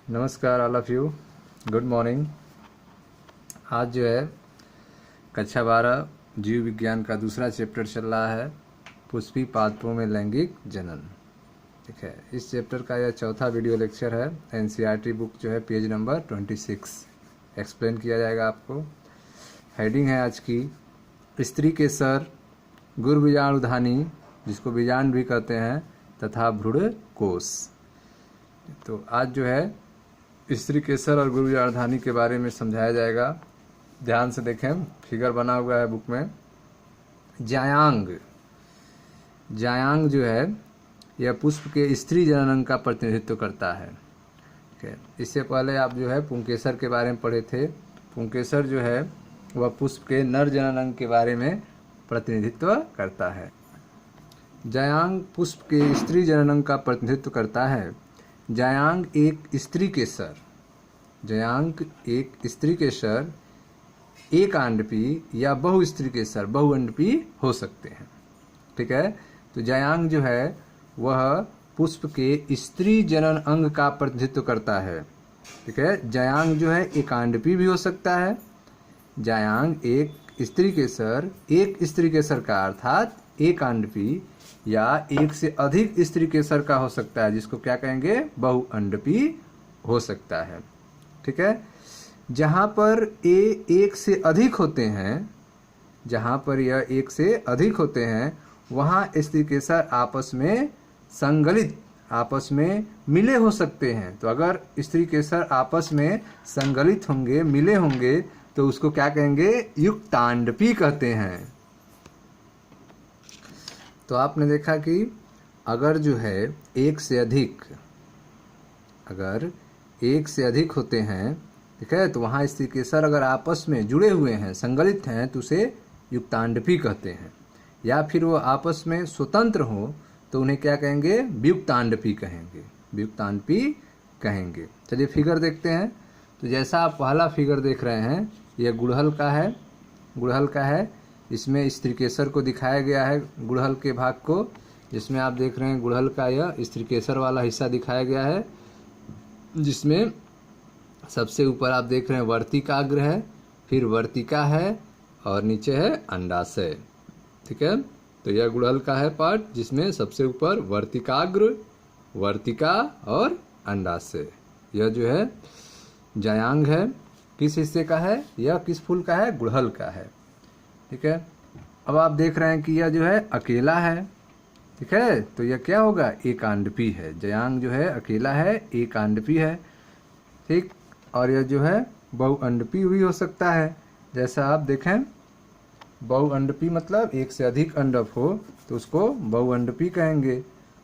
नमस्कार all of you, good morning. आज जो है कक्षा 12 जीव विज्ञान का दूसरा चैप्टर चल रहा है, पुष्पी पादपों में लैंगिक जनन। ठीक है, इस चैप्टर का यह चौथा वीडियो लेक्चर है। एनसीईआरटी बुक जो है पेज नंबर 26 एक्सप्लेन किया जाएगा आपको। हेडिंग है आज की, स्त्री के सर, गुरबीजाणुधानी जिसको बीजांड भी कहते हैं, तथा भ्रूण कोश। तो आज जो है स्त्री केसर और गुरबीजाणुधानी के बारे में समझाया जाएगा। ध्यान से देखें, फिगर बना हुआ है बुक में। जायांग जो है यह पुष्प के स्त्री जनन अंग का प्रतिनिधित्व करता है। ठीक है, इससे पहले आप जो है पुंकेसर के बारे में पढ़े थे। पुंकेसर जो है वह पुष्प के नर जनन अंग के बारे में प्रतिनिधित्व करता है। जायांग पुष्प के स्त्री जनन अंग का प्रतिनिधित्व करता है। जायांग एक स्त्री के सर, एक अंडपी या बहुस्त्री के सर, बहुअंडपी हो सकते हैं। ठीक है, तो जायांग जो है वह पुष्प के स्त्री जनन अंग का प्रतिनिधित्व करता है। ठीक है, जायांग जो है एकांडपी भी हो सकता है। जायांग एक स्त्री केसर का अर्थात एकांडपी या एक से अधिक स्त्री केसर का हो सकता है, जिसको क्या कहेंगे, बहुअंडपी हो सकता है। ठीक है, जहां पर एक से अधिक होते हैं, वहां स्त्री केसर आपस में संगलित, आपस में मिले हो सकते हैं। तो अगर स्त्री केसर आपस में संगलित होंगे, मिले होंगे, तो उसको क्या कहेंगे, युक्तांडपी कहते हैं। तो आपने देखा कि अगर जो है एक से अधिक होते हैं, ठीक है, तो वहाँ स्त्री केसर अगर आपस में जुड़े हुए हैं, संगलित हैं, तो उसे युक्तांडपी कहते हैं। या फिर वो आपस में स्वतंत्र हो तो उन्हें क्या कहेंगे, वियुक्तांडपी कहेंगे। चलिए फिगर देखते हैं। तो जैसा आप पहला फिगर देख रहे हैं, यह गुड़हल का है। इसमें स्त्री केसर को दिखाया गया है, गुड़हल के भाग को, जिसमें आप देख रहे हैं गुड़हल का यह स्त्री केसर वाला हिस्सा दिखाया गया है, जिसमें सबसे ऊपर आप देख रहे हैं वर्तिकाग्र है, फिर वर्तिका है और नीचे है अंडाशय। ठीक है, तो यह गुड़हल का है पार्ट, जिसमें सबसे ऊपर वर्तिकाग्र, वर्तिका और अंडाशय। यह जो है जायांग है। किस हिस्से का है यह, किस फूल का है, गुड़हल का है। ठीक है, अब आप देख रहे हैं कि यह जो है अकेला है। ठीक है, तो यह क्या होगा, एकांडपी है। जायांग जो है अकेला है, एकांडपी है। ठीक, और यह जो है बहुअंडपी भी हो सकता है। जैसा आप देखें, बहुअंडपी मतलब एक से अधिक अंडक हो तो उसको बहुअंडपी कहेंगे।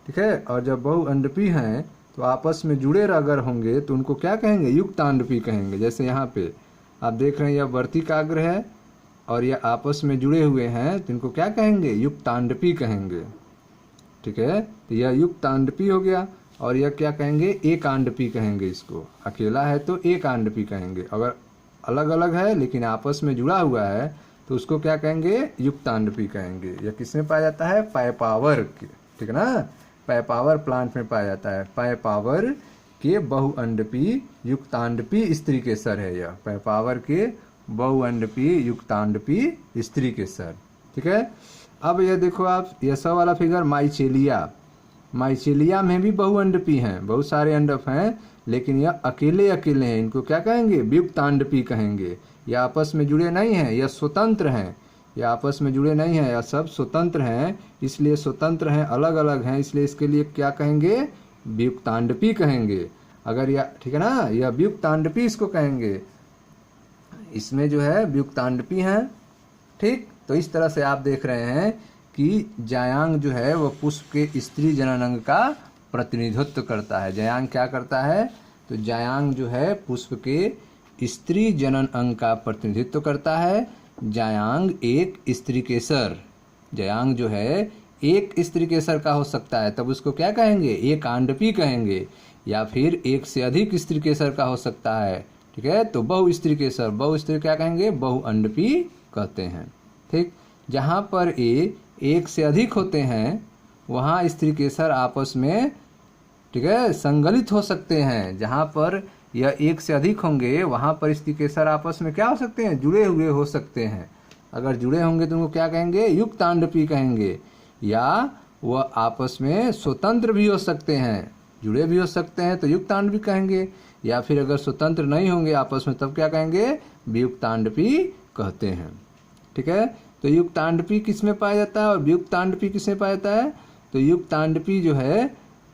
ठीक है, और जब बहुअंडपी हैं तो आपस में जुड़े अगर होंगे तो उनको क्या कहेंगे, युक्तांडपी कहेंगे। जैसे यहाँ पे आप देख रहे हैं यह वर्तिकाग्र है और यह आपस में जुड़े हुए हैं, तो इनको क्या कहेंगे, युक्तांडपी कहेंगे। ठीक है, तो यह युक्तांडपी हो गया। और यह क्या कहेंगे, एकांडपी कहेंगे। इसको अकेला है तो एकांडपी कहेंगे। अगर अलग अलग है लेकिन आपस में जुड़ा हुआ है तो उसको क्या कहेंगे, युक्तांडपी कहेंगे। यह किसमें पाया जाता है, पायपावर के। ठीक है ना, पायपावर प्लांट में पाया जाता है। पायपावर के बहुअंडपी युक्तांडपी स्त्री केसर है यह, पायपावर के बहुअंडपी युक्तांडपी स्त्री केसर। ठीक है, अब यह देखो आप, यह सब वाला फिगर माइचेलिया में भी बहुअंडपी हैं, बहुत सारे अंडक हैं, लेकिन यह अकेले हैं। इनको क्या कहेंगे, वियुक्तांडपी कहेंगे। यह आपस में जुड़े नहीं हैं, यह स्वतंत्र हैं। यह आपस में जुड़े नहीं हैं, यह सब स्वतंत्र हैं। इसलिए स्वतंत्र हैं, अलग अलग हैं, इसलिए इसके लिए क्या कहेंगे, वियुक्तांडपी कहेंगे। अगर यह, ठीक है ना, यह वियुक्तांडपी इसको कहेंगे। इसमें जो है वियुक्तांडपी हैं। ठीक, तो इस तरह से आप देख रहे हैं कि जायांग जो है वह पुष्प के स्त्री जनन अंग का प्रतिनिधित्व करता है। जायांग क्या करता है, तो जायांग जो है पुष्प के स्त्री जनन अंग का प्रतिनिधित्व करता है। जायांग एक स्त्री केसर, जायांग जो है एक स्त्री केसर का हो सकता है, तब उसको क्या कहेंगे, एकांडपी कहेंगे। या फिर एक से अधिक स्त्री केसर का हो सकता है। ठीक है, तो बहुस्त्री केसर, बहुस्त्री क्या कहेंगे, बहुअंडपी कहते हैं। ठीक, जहाँ पर एक से अधिक होते हैं वहाँ स्त्री केसर आपस में ठीक है, संगलित हो सकते हैं। जहाँ पर यह एक से अधिक होंगे वहाँ पर स्त्रीकेसर आपस में क्या हो सकते हैं, जुड़े हुए हो सकते हैं। अगर जुड़े होंगे तो उनको क्या कहेंगे, युक्तांडपी कहेंगे। या वह आपस में स्वतंत्र भी हो सकते हैं, जुड़े भी हो सकते हैं तो युक्तांडपी कहेंगे। या फिर अगर स्वतंत्र नहीं होंगे आपस में तब क्या कहेंगे, वियुक्तांडपी कहते हैं। ठीक है, तो युक्तांडपी किस में पाया जाता है और वियुक्तांडपी किस में पाया जाता है? तो युक्तांडपी जो है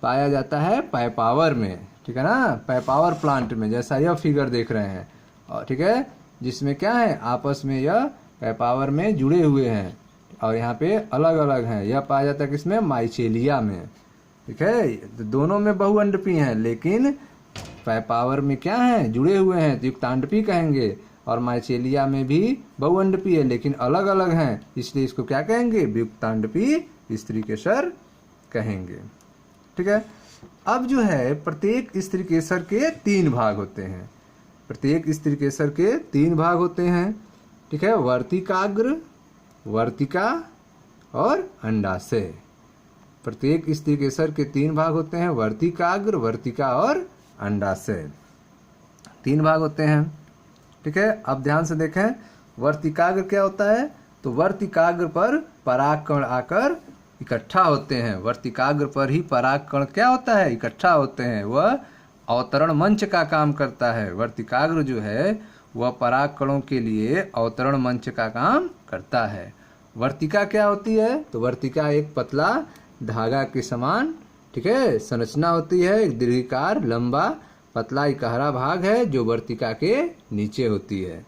पाया जाता है पैपावर में, ठीक है ना, पैपावर प्लांट में, जैसा यह फिगर देख रहे हैं। और ठीक है, जिसमें क्या है, आपस में यह पैपावर में जुड़े हुए हैं और यहाँ पे अलग अलग हैं। यह पाया जाता है किसमें, माइचेलिया में। ठीक है, तो दोनों में बहुअंडपी हैं, लेकिन पैपावर में क्या है, जुड़े हुए हैं तो युक्तांडपी कहेंगे। और माइचेलिया में भी बहुअंडपी है लेकिन अलग अलग हैं, इसलिए इसको क्या कहेंगे, वियुक्तांडपी स्त्रीकेसर कहेंगे। ठीक है, अब जो है प्रत्येक स्त्रीकेसर के 3 भाग होते हैं। प्रत्येक स्त्रीकेसर के 3 भाग होते हैं। ठीक है, वर्तिकाग्र, वर्तिका और अंडाशय। प्रत्येक स्त्रीकेसर के 3 भाग होते हैं, वर्तिकाग्र, वर्तिका और अंडाशय, 3 भाग होते हैं। ठीक है, अब ध्यान से देखें, वर्तिकाग्र क्या होता है? तो वर्तिकाग्र पर परागकण आकर इकट्ठा होते हैं। वर्तिकाग्र पर ही परागकण क्या होता है, इकट्ठा होते हैं। वह अवतरण मंच का काम करता है। वर्तिकाग्र जो है वह परागकणों के लिए अवतरण मंच का काम करता है। वर्तिका क्या होती है? तो वर्तिका एक पतला धागा के समान, ठीक है, संरचना होती है। एक दीर्घिकार लंबा पतला इकहरा भाग है जो वर्तिका के नीचे होती है।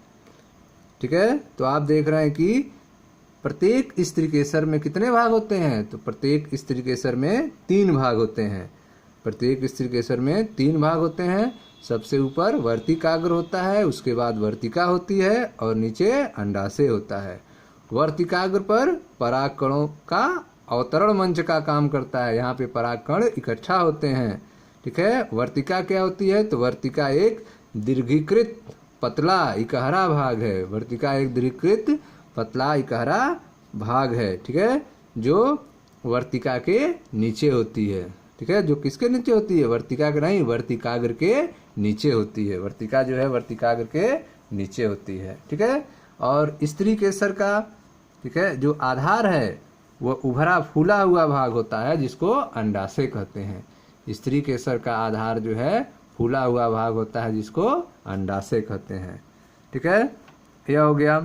ठीक है, तो आप देख रहे हैं कि प्रत्येक स्त्रीकेसर में कितने भाग होते हैं? तो प्रत्येक स्त्रीकेसर में 3 भाग होते हैं। प्रत्येक स्त्रीकेसर में 3 भाग होते हैं। सबसे ऊपर वर्तिकाग्र होता है, उसके बाद वर्तिका होती है और नीचे अंडाशय होता है। वर्तिकाग्र पर परागकणों का अवतरण मंच का काम करता है। यहाँ पे परागकण इकट्ठा होते हैं। ठीक है, वर्तिका क्या होती है? तो वर्तिका एक दीर्घीकृत पतला इकहरा भाग है। वर्तिका एक दीर्घीकृत पतला इकहरा भाग है। ठीक है, जो वर्तिका के नीचे होती है। ठीक है, जो किसके नीचे होती है? वर्तिका के नहीं, वर्तिकाग्र के नीचे होती है। वर्तिका जो है वर्तिकाग्र के नीचे होती है। ठीक है, और स्त्रीकेसर का, ठीक है, जो आधार है वह उभरा फूला हुआ भाग होता है जिसको अंडाशय कहते हैं। स्त्रीकेसर का आधार जो है फूला हुआ भाग होता है जिसको अंडाशय कहते हैं। ठीक है, यह हो गया।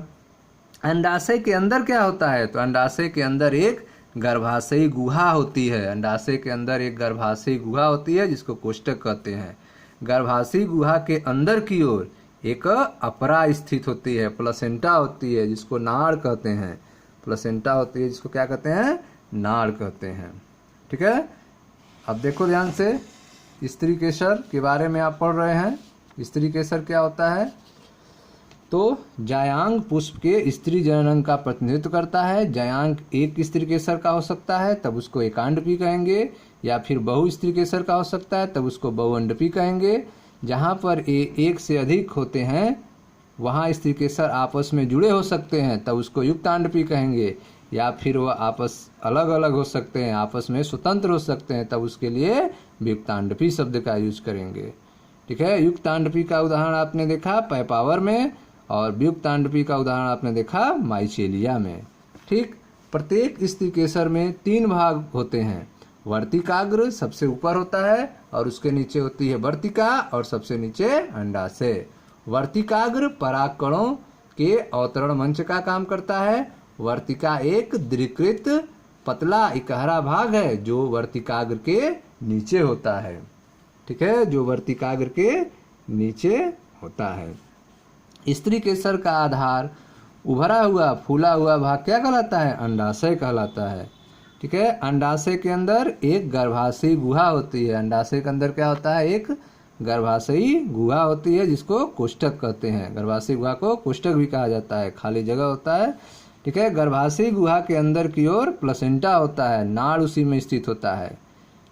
अंडाशय के अंदर क्या होता है? तो अंडाशय के अंदर एक गर्भाशयी गुहा होती है। अंडाशय के अंदर एक गर्भाशयी गुहा होती है जिसको कोष्ठक कहते हैं। गर्भाशयी गुहा के अंदर की ओर एक अपरा स्थित होती है, प्लेसेंटा होती है जिसको नाड़ कहते हैं। प्लेसेंटा होती है जिसको क्या कहते हैं? नाड़ कहते हैं। ठीक है, अब देखो ध्यान से, स्त्रीकेसर के बारे में आप पढ़ रहे हैं। स्त्रीकेसर क्या होता है? तो जायांग पुष्प के स्त्री जननांग का प्रतिनिधित्व करता है। जायांग एक स्त्रीकेसर का हो सकता है तब उसको एकांडपी कहेंगे, या फिर बहु स्त्रीकेसर का हो सकता है तब उसको बहुअंडपी कहेंगे। जहाँ पर एक से अधिक होते हैं वहाँ स्त्रीकेसर आपस में जुड़े हो सकते हैं तब उसको युक्तांडपी कहेंगे, या फिर वह आपस अलग अलग हो सकते हैं, आपस में स्वतंत्र हो सकते हैं तब उसके लिए वियुक्तांडपी शब्द का यूज करेंगे। ठीक है, युक्तांडपी का उदाहरण आपने देखा पैपावर में और वियुक्तांडपी का उदाहरण आपने देखा माइचेलिया में। ठीक, प्रत्येक स्त्रीकेसर में 3 भाग होते हैं। वर्तिकाग्र सबसे ऊपर होता है और उसके नीचे होती है वर्तिका और सबसे नीचे अंडाशय। वर्तिकाग्र परागकणों के अवतरण मंच का काम करता है। वर्तिका एक दीर्घीकृत पतला इकहरा भाग है जो वर्तिकाग्र के नीचे होता है। ठीक है, जो वर्तिकाग्र के नीचे होता है। स्त्रीकेसर का आधार उभरा हुआ फूला हुआ भाग क्या कहलाता है? अंडाशय कहलाता है। ठीक है, अंडाशय के अंदर एक गर्भाशयी गुहा होती है। अंडाशय के अंदर क्या होता है? एक गर्भाशयी गुहा होती है जिसको कोष्ठक कहते हैं। गर्भाशयी गुहा को कोष्ठक भी कहा जाता है, खाली जगह होता है। ठीक है, गर्भाशयी गुहा के अंदर की ओर प्लेसेंटा होता है, नाड़ उसी में स्थित होता है।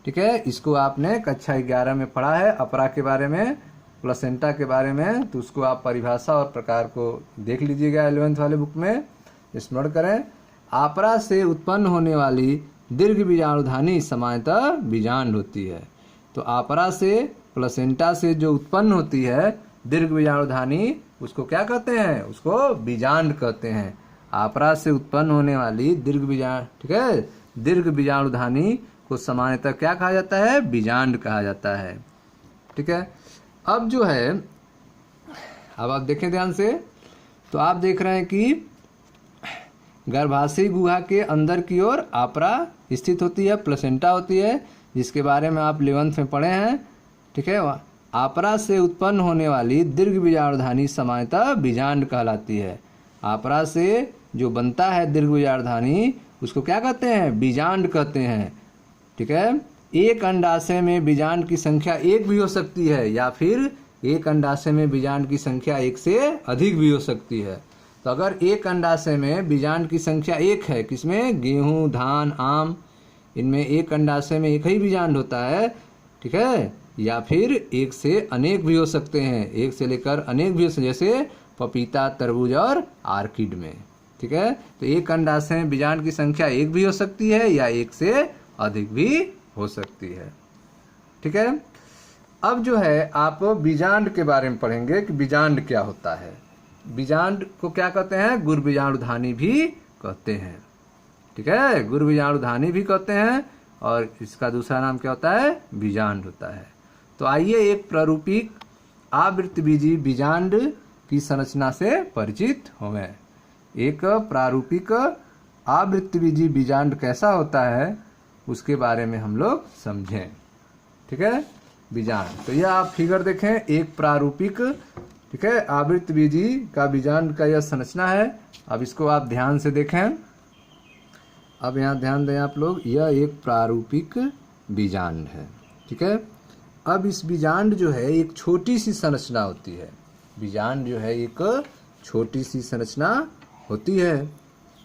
ठीक है, इसको आपने कक्षा 11 में पढ़ा है अपरा के बारे में, प्लेसेंटा के बारे में, तो उसको आप परिभाषा और प्रकार को देख लीजिएगा 11th वाले बुक में, स्मरण करें। आपरा से उत्पन्न होने वाली दीर्घ बीजाणुधानी सामान्यतः बीजांड होती है। तो आपरा से प्लेसेंटा से जो उत्पन्न होती है दीर्घ बीजाणुधानी, उसको क्या कहते हैं? उसको बीजांड कहते हैं। आपरा से उत्पन्न होने वाली दीर्घ बीजाणु, ठीक है, दीर्घ बीजाणुधानी को सामान्यतः क्या कहा जाता है? बीजांड कहा जाता है। ठीक है। अब जो है, अब आप देखें ध्यान से, तो आप देख रहे हैं कि गर्भाशय गुहा के अंदर की ओर आपरा स्थित होती है, प्लेसेंटा होती है, जिसके बारे में आप 11th में पढ़े हैं। ठीक है। आपरा से उत्पन्न होने वाली दीर्घ बीजाणुधानी सामान्यतः बीजांड कहलाती है। आपरा से जो बनता है दीर्घ बीजाणुधानी, उसको क्या कहते हैं? बीजांड कहते हैं। ठीक है। एक अंडाशय में बीजांड की संख्या 1 भी हो सकती है, या फिर एक अंडाशय में बीजांड की संख्या 1 से अधिक भी हो सकती है। तो अगर एक अंडाशय में बीजांड की संख्या 1 है, किसमें? गेहूं, धान, आम, इनमें एक अंडाशय में एक ही बीजांड होता है। ठीक है। या फिर एक से अनेक भी हो सकते हैं, एक से लेकर अनेक भी हो सकते हैं, जैसे पपीता, तरबूज और आर्किड में। ठीक है। तो एक अंडाशय में बीजांड की संख्या 1 भी हो सकती है, या एक से अधिक भी हो सकती है। ठीक है। अब जो है आप बीजांड के बारे में पढ़ेंगे कि बीजांड क्या होता है। बीजांड को क्या कहते हैं? गुरु बीजाणुधानी भी कहते हैं। ठीक है। गुरु बीजाणुधानी भी कहते हैं, और इसका दूसरा नाम क्या होता है? बीजांड होता है। तो आइए एक प्रारूपिक आवृत्तबीजी बीजांड की संरचना से परिचित होंगे। एक प्रारूपिक आवृत्तबीजी बीजांड कैसा होता है, उसके बारे में हम लोग समझें। ठीक है। बीजांड, तो यह आप फिगर देखें, एक प्रारूपिक, ठीक है, आवृत्तबीजी का बीजांड का यह संरचना है। अब इसको आप ध्यान से देखें। अब यहाँ ध्यान दें आप लोग, यह एक प्रारूपिक बीजांड है। ठीक है। अब इस बीजांड जो है एक छोटी सी संरचना होती है। बीजांड जो है एक छोटी सी संरचना होती है।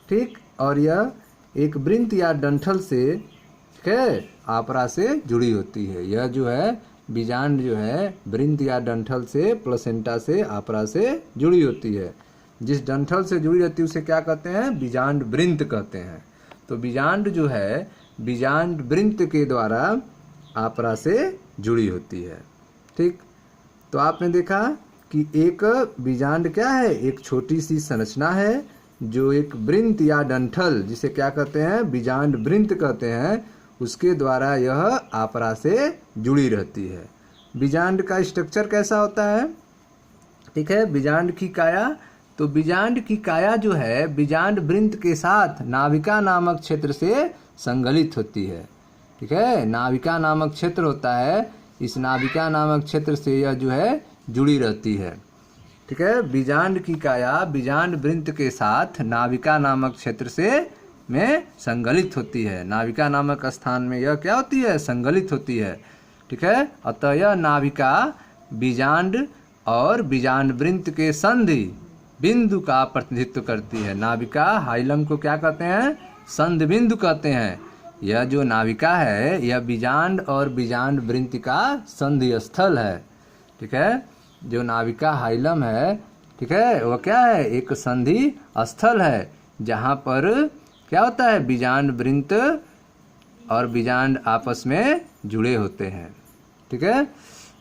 ठीक। और यह एक वृंत या डंठल से, ठीक है, आपरा से जुड़ी होती है। यह जो है बीजांड जो है वृंत या डंठल से, प्लेसेंटा से, आपरा से जुड़ी होती है। जिस डंठल से जुड़ी रहती है उसे क्या कहते हैं? बीजांड वृंत कहते हैं। तो बीजांड जो है बीजांड वृंत के द्वारा आपरा से जुड़ी होती है। ठीक। तो आपने देखा कि एक बीजांड क्या है? एक छोटी सी संरचना है जो एक वृंत या डंठल, जिसे क्या कहते हैं? बीजांड वृंत कहते हैं, उसके द्वारा यह आपरा से जुड़ी रहती है। बीजांड का स्ट्रक्चर कैसा होता है? ठीक है। बीजांड की काया, तो बीजांड की काया जो है बीजांड वृंत के साथ नाभिका नामक क्षेत्र से संगलित होती है। ठीक है। नाभिका नामक क्षेत्र होता है, इस नाभिका नामक क्षेत्र से यह जो है जुड़ी रहती है। ठीक है। बीजांड की काया बीजांड वृंत के साथ नाभिका नामक क्षेत्र से में संगलित होती है। नाभिका नामक स्थान में यह क्या होती है? संगलित होती है। ठीक है। अतः यह नाभिका बीजांड और बीजांड वृंत के संधि बिंदु का प्रतिनिधित्व करती है। नाभिका हाइलम को क्या कहते हैं? संधि बिंदु कहते हैं। यह जो नाभिका है यह बीजांड और बीजांड वृंत का संधि स्थल है। ठीक है। जो नाभिका हाइलम है, ठीक है, वह क्या है? एक संधि स्थल है, जहाँ पर क्या होता है? बीजांड वृंत और बीजांड आपस में जुड़े होते हैं। ठीक है।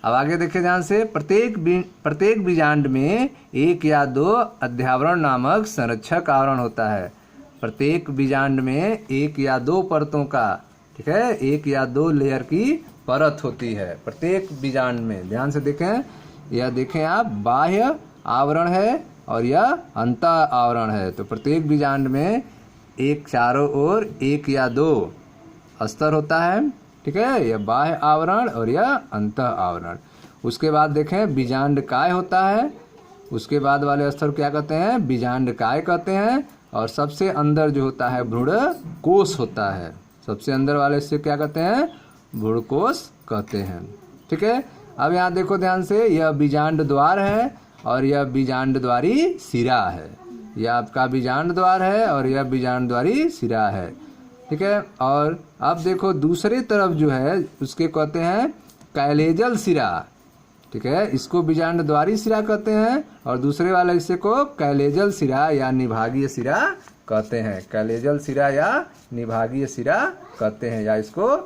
अब आगे देखिए ध्यान से, प्रत्येक बीजांड में 1 या 2 अध्यावरण नामक संरक्षक आवरण होता है। प्रत्येक बीजांड में 1 या 2 परतों का, ठीक है, 1 या 2 लेयर की परत होती है प्रत्येक बीजांड में। ध्यान से देखें, यह देखें आप, बाह्य आवरण है और यह अंत आवरण है। तो प्रत्येक बीजांड में एक चारों ओर 1 या 2 स्तर होता है। ठीक है। यह बाह्य आवरण और यह अंत आवरण। उसके बाद देखें बीजांड काय होता है। उसके बाद वाले स्तर क्या कहते हैं? बीजांड काय कहते हैं। और सबसे अंदर जो होता है भ्रूण कोष होता है। सबसे अंदर वाले से क्या कहते हैं? भ्रूण कोष कहते हैं। ठीक है। अब यहाँ देखो ध्यान से, यह बीजांड द्वार है और यह बीजांड द्वारी सिरा है। यह आपका बीजांड द्वार है और यह बीजांड द्वारी सिरा है। ठीक है। और अब देखो दूसरे तरफ जो है उसके कहते हैं कैलेजल सिरा। ठीक है। इसको बीजांड द्वारी सिरा कहते हैं और दूसरे वाले हिस्से को कैलेजल सिरा या निभागीय सिरा कहते हैं। कैलेजल सिरा या निभागीय सिरा कहते हैं, या इसको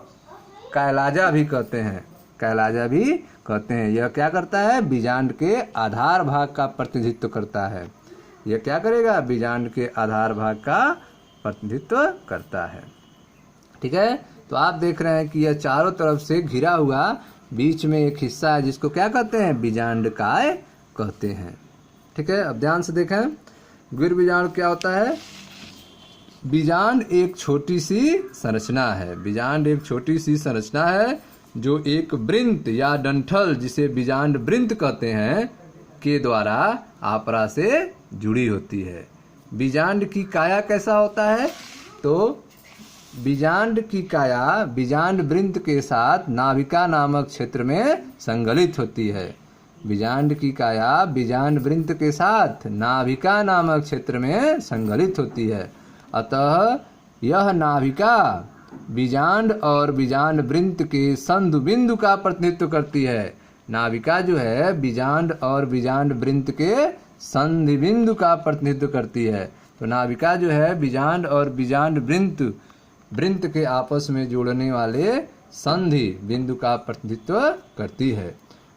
कैलाजा भी कहते हैं। कैलाजा भी कहते हैं। यह क्या करता है, बीजांड के आधार भाग का प्रतिनिधित्व करता है। यह क्या करेगा, बीजांड के आधार भाग का प्रतिनिधित्व करता है। ठीक है, तो आप देख रहे हैं कि यह चारों तरफ से घिरा हुआ बीच में एक हिस्सा है जिसको क्या कहते हैं, बीजांडकाय कहते हैं। ठीक है, अब ध्यान से देखें गीर्बीजाणु क्या होता है। बीजांड एक छोटी सी संरचना है। बीजांड एक छोटी सी संरचना है जो एक वृंत या डंठल, जिसे बीजांड वृंत कहते हैं, के द्वारा आपरा से जुड़ी होती है। बीजांड की काया कैसा होता है, तो बीजांड की काया बीजांड वृंत के साथ नाभिका नामक क्षेत्र में संगलित होती है। बीजांड की काया बीजांड वृंत के साथ नाभिका नामक क्षेत्र में संगलित होती है। अतः यह नाभिका बीजांड और बीजांड वृंत के संधि बिंदु का प्रतिनिधित्व करती है। नाभिका जो है बीजांड और बीजांड वृंत के संधि बिंदु का प्रतिनिधित्व करती है। तो नाभिका जो है बीजांड और बीजांड वृंत के आपस में जोड़ने वाले संधि बिंदु का प्रतिनिधित्व करती है।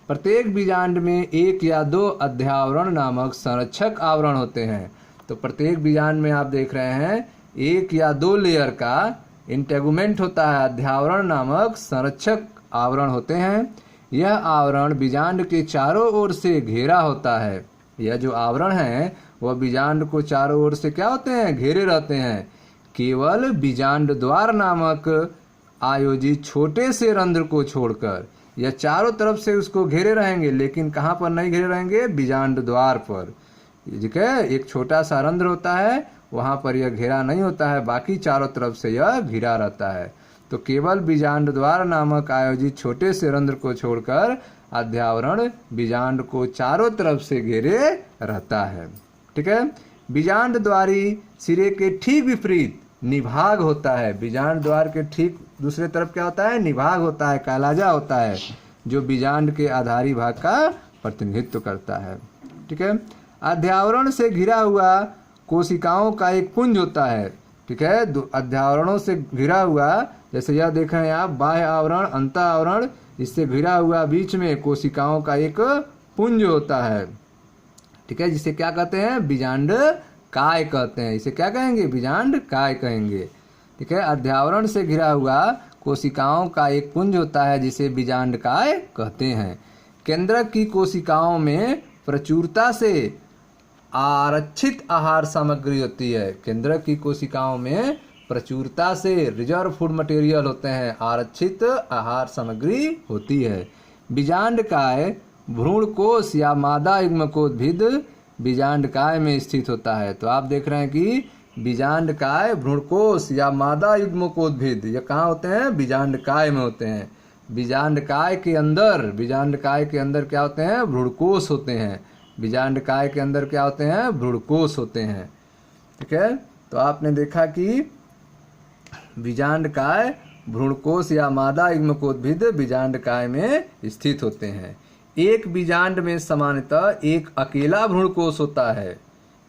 प्रत्येक बीजांड में एक या दो अध्यावरण नामक संरक्षक आवरण होते हैं। तो प्रत्येक बीजांड में आप देख रहे हैं एक या दो लेयर का इंटेगुमेंट होता है, अध्यावरण नामक संरक्षक आवरण होते हैं। यह आवरण बीजांड के चारों ओर से घेरा होता है। यह जो आवरण है वह बीजांड को चारों ओर से क्या होते हैं, घेरे रहते हैं। केवल बीजांड द्वार नामक आयोजित छोटे से रंध्र को छोड़कर यह चारों तरफ से उसको घेरे रहेंगे, लेकिन कहाँ पर नहीं घेरे रहेंगे, बीजांड द्वार पर। ठीक है, एक छोटा सा रंध्र होता है, वहां पर यह घेरा नहीं होता है, बाकी चारों तरफ से यह घिरा रहता है। तो केवल बीजांड द्वार नामक आयोजित छोटे से रंध्र को छोड़कर अध्यावरण बीजांड को चारों तरफ से घेरे रहता है। ठीक है, बीजांड द्वारी सिरे के ठीक विपरीत निभाग होता है। बीजांड द्वार के ठीक दूसरे तरफ क्या होता है, निभाग होता है, कैलाजा होता है, जो बीजांड के आधारी भाग का प्रतिनिधित्व करता है। ठीक है, अध्यावरण से घिरा हुआ कोशिकाओं का एक पुंज होता है। ठीक है, अध्यावरणों से घिरा हुआ, जैसे यह देख रहे हैं आप, बाह्य आवरण, अंत आवरण, इससे घिरा हुआ बीच में कोशिकाओं का एक पुंज होता है। ठीक है, जिसे क्या कहते हैं, बीजांड काय कहते हैं। इसे क्या कहेंगे, बीजांड काय कहेंगे। ठीक है, अध्यावरण से घिरा हुआ कोशिकाओं का एक पुंज होता है जिसे बीजांड काय कहते हैं। केंद्रक की कोशिकाओं में प्रचुरता से आरक्षित आहार सामग्री होती है। केंद्रक की कोशिकाओं में प्रचुरता से रिजर्व फूड मटेरियल होते हैं, आरक्षित आहार सामग्री होती है। बीजांडकाय भ्रूणकोश या मादा युग्मकोद्भिद बीजांडकाय में स्थित होता है। तो आप देख रहे हैं कि बीजांडकाय भ्रूणकोश या मादा युग्मकोद्भिद ये कहाँ होते हैं, बीजांडकाय में होते हैं। बीजांडकाय के अंदर क्या होते हैं, भ्रूणकोश होते हैं। बीजांडकाय के अंदर क्या होते हैं, भ्रूणकोश होते हैं। ठीक है, तो आपने देखा कि बीजांडकाय भ्रूणकोश या मादा युग्मकोद्भिद बीजांडकाय में स्थित होते हैं। एक बीजांड में सामान्यतः एक अकेला भ्रूणकोश होता है।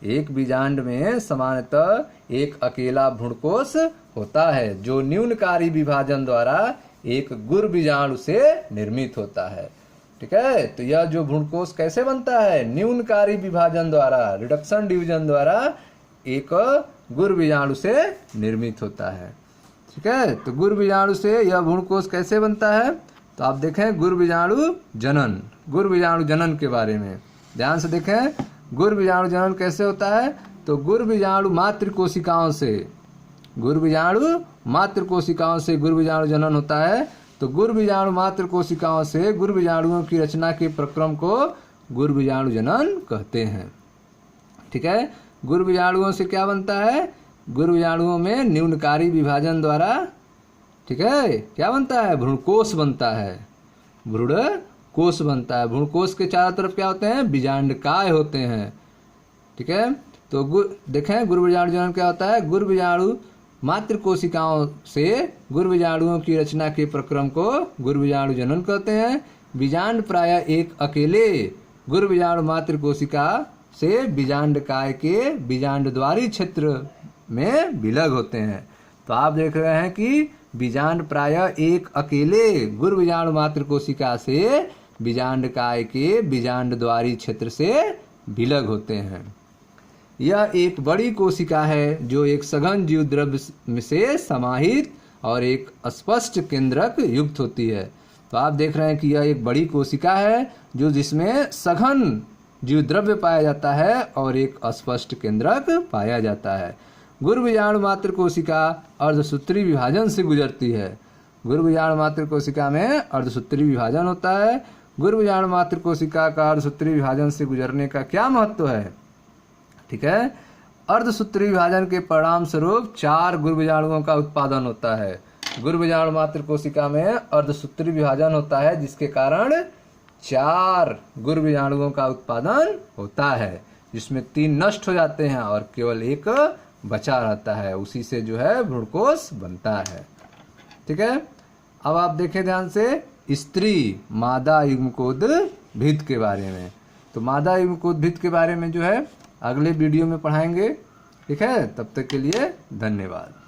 एक बीजांड में सामान्यतः एक अकेला भ्रूणकोश होता है जो न्यूनकारी विभाजन द्वारा एक गुर बीजाणु से निर्मित होता है। ठीक है, तो यह जो भ्रूणकोश कैसे बनता है, न्यूनकारी विभाजन द्वारा, रिडक्शन डिवीजन द्वारा एक गुर बीजाणु से निर्मित होता है। ठीक है, तो गुर बीजाणु से यह भ्रूणकोश कैसे बनता है, तो आप देखें गुर बीजाणु जनन के बारे में ध्यान से देखें। गुर बीजाणु जनन कैसे होता है, तो गुर बीजाणु मातृ कोशिकाओं से गुर बीजाणु जनन होता है। तो गुर बीजाणु मातृ कोशिकाओं से गुर बीजाणुओं की रचना के प्रक्रम को गुर बीजाणु जनन कहते हैं। ठीक है, गुर बीजाणुओं से क्या बनता है, गुर बीजाणुओं में न्यूनकारी विभाजन द्वारा, ठीक है, क्या बनता है, भ्रूणकोश बनता है। भ्रूणकोश के चारों तरफ क्या होते हैं, बीजांडकाय होते हैं। ठीक है, तो देखें गुर बीजाणु जनन क्या होता है, गुर बीजाणु मातृ कोशिकाओं से गुर बीजाणुओं की रचना के प्रक्रम को गुर बीजाणु जनन कहते हैं। बीजांड प्रायः एक अकेले गुर बीजाणु मातृ कोशिका से बीजांडकाय के बीजांडद्वारी क्षेत्र में विलग होते हैं। तो आप देख रहे हैं कि बीजांड प्रायः एक अकेले गुरबीजाणु मात्र कोशिका से बीजांडकाय के बीजांड द्वारी क्षेत्र से विलग होते हैं। यह एक बड़ी कोशिका है जो एक सघन जीव द्रव्य से समाहित और एक अस्पष्ट केंद्रक युक्त होती है। तो आप देख रहे हैं कि यह एक बड़ी कोशिका है जो जिसमें सघन जीव द्रव्य पाया जाता है और एक अस्पष्ट केंद्रक पाया जाता है। गुरबीजाणु मात्र कोशिका अर्धसूत्री विभाजन से गुजरती है। गुरबीजाणु मात्र कोशिका में अर्धसूत्री विभाजन होता है। गुरबीजाणु मात्र कोशिका का अर्धसूत्री विभाजन से गुजरने का क्या महत्व है? ठीक है, अर्धसूत्री विभाजन के परिणाम स्वरूप 4 गुरबीजाणुओं का उत्पादन होता है। गुरबीजाणु मात्र कोशिका में अर्धसूत्री विभाजन होता है जिसके कारण 4 गुरबीजाणुओं का उत्पादन होता है, जिसमें 3 नष्ट हो जाते हैं और केवल एक बचा रहता है। उसी से जो है भ्रूणकोश बनता है। ठीक है, अब आप देखें ध्यान से स्त्री मादा युग्मकोद्भिद के बारे में। तो मादा युग्मकोद्भिद के बारे में जो है अगले वीडियो में पढ़ाएंगे। ठीक है, तब तक के लिए धन्यवाद।